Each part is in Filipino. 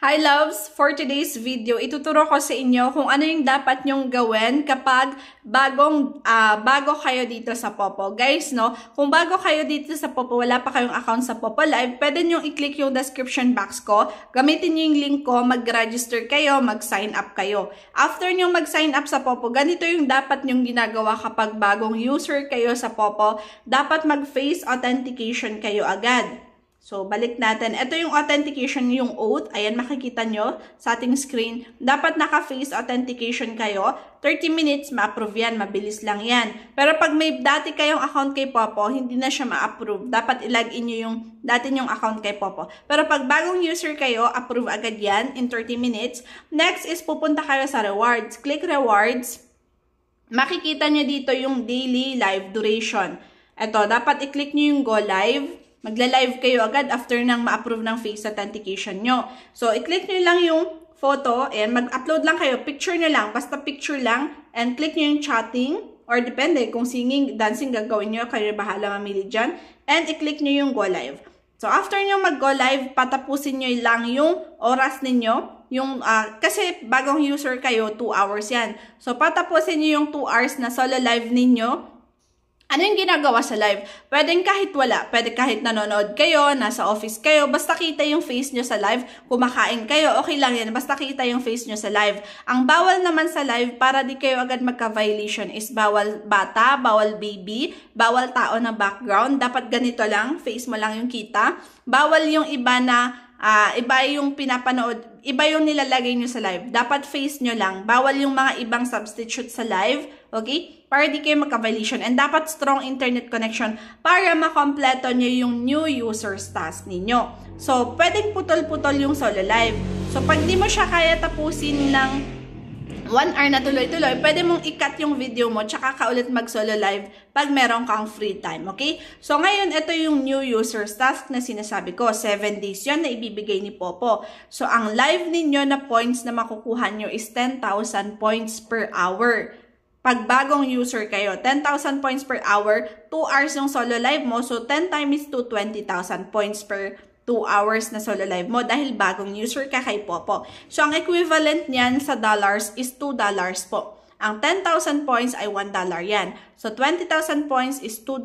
Hi loves! For today's video, ituturo ko sa inyo kung ano yung dapat nyong gawin kapag bago kayo dito sa Popo. Guys, no, kung bago kayo dito sa Popo, wala pa kayong account sa Popo Live, pwede nyong i-click yung description box ko. Gamitin nyo yung link ko, mag-register kayo, mag-sign up kayo. After nyong mag-sign up sa Popo, ganito yung dapat nyong ginagawa kapag bagong user kayo sa Popo. Dapat mag-face authentication kayo agad. So, balik natin. Ito yung authentication, yung oath. Ayan, makikita nyo sa ating screen. Dapat naka-face authentication kayo. 30 minutes, ma-approve yan. Mabilis lang yan. Pero pag may dati kayong account kay Popo, hindi na siya ma-approve. Dapat i-login nyo yung dati nyong account kay Popo. Pero pag bagong user kayo, approve agad yan in 30 minutes. Next is pupunta kayo sa rewards. Click rewards. Makikita nyo dito yung daily live duration. Ito, dapat i-click nyo yung go live. Magla-live kayo agad after nang ma-approve ng face authentication nyo. So, i-click nyo lang yung photo and mag-upload lang kayo. Picture nyo lang. Basta picture lang. And click nyo yung chatting. Or depende kung singing, dancing gagawin nyo. Kayo bahala mamili dyan. And i-click nyo yung go live. So, after nyo mag-go live, patapusin nyo lang yung oras ninyo. Kasi bagong user kayo, 2 hours yan. So, patapusin nyo yung 2 hours na solo live ninyo. Ano yung ginagawa sa live? Pwedeng kahit wala. Pwede kahit nanonood kayo, nasa office kayo, basta kita yung face nyo sa live. Kumakain kayo, okay lang yan. Basta kita yung face nyo sa live. Ang bawal naman sa live, para di kayo agad magka-violation, is bawal bata, bawal baby, bawal tao na background. Dapat ganito lang, face mo lang yung kita. Bawal yung iba na iba yung pinapanood, iba yung nilalagay nyo sa live. Dapat face nyo lang. Bawal yung mga ibang substitute sa live. Okay? Para di kayo magka-violation. And dapat strong internet connection para makompleto nyo yung new users task ninyo. So, pwedeng putol-putol yung solo live. So, pag di mo siya kaya tapusin ng 1 hour na tuloy-tuloy, pwede mong i-cut yung video mo tsaka ka ulit mag-solo live pag meron kang free time, okay? So, ngayon, ito yung new users task na sinasabi ko. 7 days yun na ibibigay ni Popo. So, ang live ninyo na points na makukuha nyo is 10,000 points per hour. Pag bagong user kayo, 10,000 points per hour, 2 hours yung solo live mo. So, 10 times 2, 20,000 points per 2 hours na solo live mo dahil bagong user ka kay Popo. So, ang equivalent niyan sa dollars is $2 po. Ang 10,000 points ay $1 yan. So, 20,000 points is $2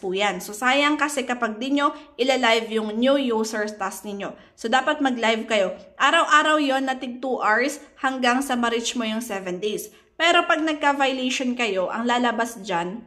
po yan. So, sayang kasi kapag di nyo ilalive yung new users task ninyo. So, dapat mag-live kayo. Araw-araw yon na tig 2 hours hanggang sa ma-reach mo yung 7 days. Pero pag nagka-violation kayo, ang lalabas dyan,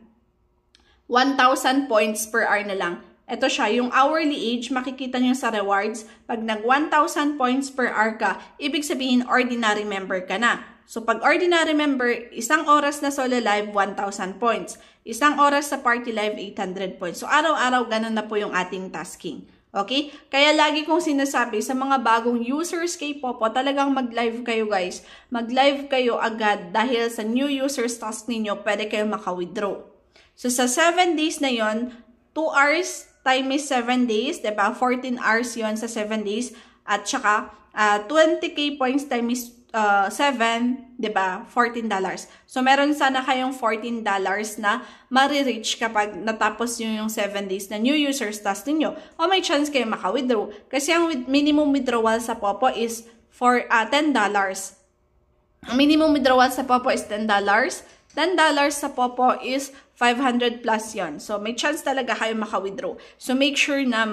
1,000 points per hour na lang. Ito siya, yung hourly age, makikita nyo sa rewards. Pag nag 1,000 points per hour ka, ibig sabihin ordinary member ka na. So, pag ordinary member, isang oras na solo live, 1,000 points. Isang oras sa party live, 800 points. So, araw-araw, ganun na po yung ating tasking. Okay? Kaya lagi kong sinasabi sa mga bagong users kay Popo, talagang mag-live kayo guys. Mag-live kayo agad dahil sa new users task ninyo, pwede kayo maka-withdraw. So, sa 7 days na yon, 2 hours times 7 days, diba? 14 hours yon sa 7 days. At saka, 20k points times 7, diba? $14. So, meron sana kayong $14 na marireach kapag natapos yung 7 days na new users task ninyo. O may chance kayo maka-withdraw. Kasi ang minimum withdrawal sa Popo is for $10. Ang minimum withdrawal sa Popo is $10. $10 sa Popo is 500 plus yon. So, may chance talaga kayo maka-withdraw. So, make sure na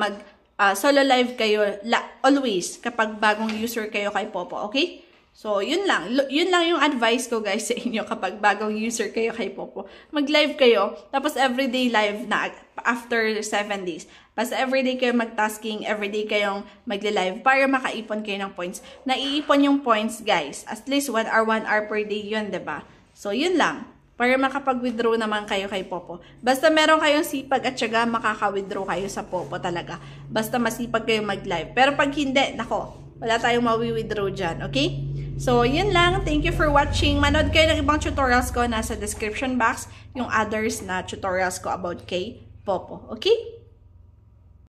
solo live kayo always kapag bagong user kayo kay Popo, okay? So, yun lang. Yun lang yung advice ko guys sa inyo kapag bagong user kayo kay Popo. Mag-live kayo, tapos everyday live na after 7 days. Basta everyday kayo mag-tasking, everyday kayong magli-live para makaipon kayo ng points. Naiipon yung points guys. At least 1 hour per day yun, diba? So, yun lang. Para makapag-withdraw naman kayo kay Popo. Basta meron kayong sipag at syaga, makaka-withdraw kayo sa Popo talaga. Basta masipag kayo mag-live. Pero pag hindi, nako, wala tayong mawi-withdraw dyan, okay? So, yun lang. Thank you for watching. Manood kayo ng ibang tutorials ko. Nasa description box yung others na tutorials ko about kay Popo. Okay?